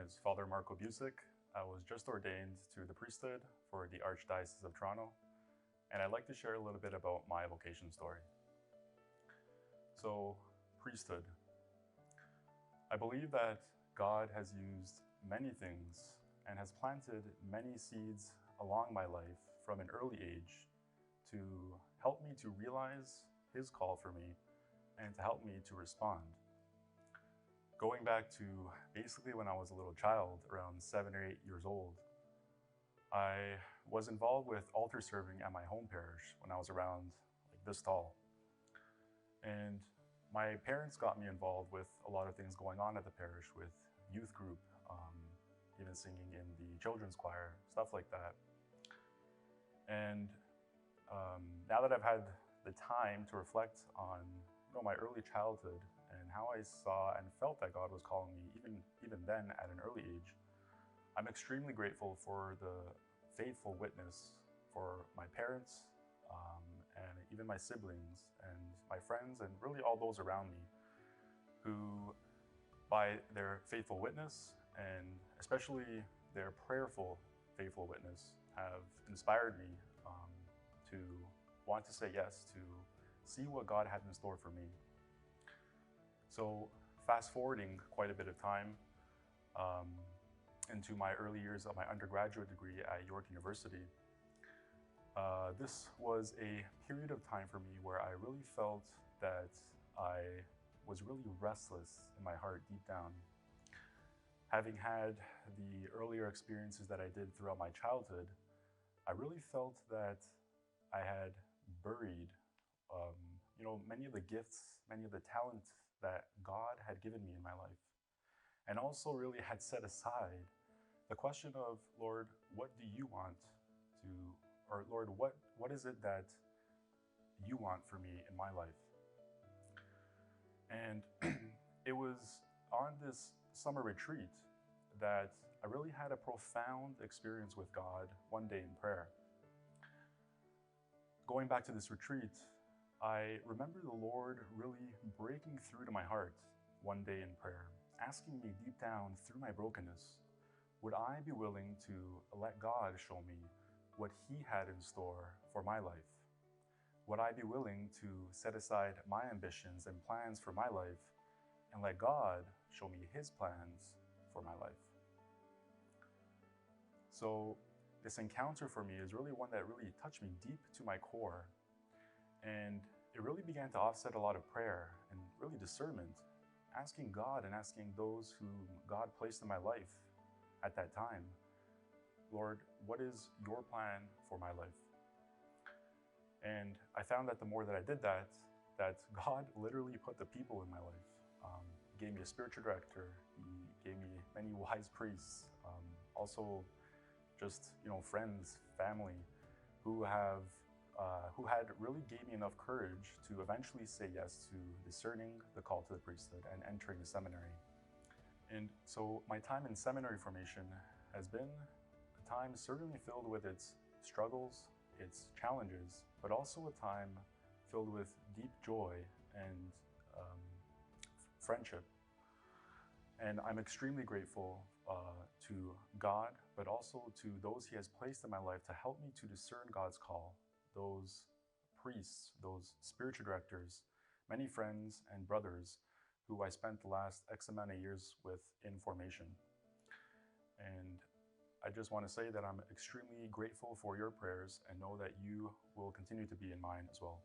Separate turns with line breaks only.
is Father Marko Bušić. I was just ordained to the priesthood for the Archdiocese of Toronto, and I'd like to share a little bit about my vocation story. So, priesthood. I believe that God has used many things and has planted many seeds along my life from an early age to help me to realize His call for me and to help me to respond. Going back to basically when I was a little child, around 7 or 8 years old, I was involved with altar serving at my home parish when I was around like this tall. And my parents got me involved with a lot of things going on at the parish, with youth group, even singing in the children's choir, stuff like that. And now that I've had the time to reflect on my early childhood and how I saw and felt that God was calling me even then at an early age, I'm extremely grateful for the faithful witness for my parents and even my siblings and my friends and really all those around me who, by their faithful witness and especially their prayerful faithful witness, have inspired me to want to say yes, to see what God had in store for me. So fast forwarding quite a bit of time into my early years of my undergraduate degree at York University, this was a period of time for me where I really felt that I was really restless in my heart deep down. Having had the earlier experiences that I did throughout my childhood, I really felt that I had buried many of the gifts, many of the talents that God had given me in my life, and also really had set aside the question of, Lord, what do you want to, or Lord, what is it that you want for me in my life? And it was on this summer retreat that I really had a profound experience with God one day in prayer. Going back to this retreat, I remember the Lord really breaking through to my heart one day in prayer, asking me deep down through my brokenness, would I be willing to let God show me what He had in store for my life? Would I be willing to set aside my ambitions and plans for my life and let God show me His plans for my life? So this encounter for me is really one that really touched me deep to my core. And it really began to offset a lot of prayer and really discernment, asking God and asking those whom God placed in my life at that time, Lord, what is your plan for my life? And I found that the more that I did that God literally put the people in my life. He gave me a spiritual director. He gave me many wise priests. Also just, friends, family who had really gave me enough courage to eventually say yes to discerning the call to the priesthood and entering the seminary. And so my time in seminary formation has been a time certainly filled with its struggles, its challenges, but also a time filled with deep joy and friendship. And I'm extremely grateful to God, but also to those He has placed in my life to help me to discern God's call, those priests, those spiritual directors, many friends and brothers who I spent the last X amount of years with in formation. And I just want to say that I'm extremely grateful for your prayers and know that you will continue to be in mine as well.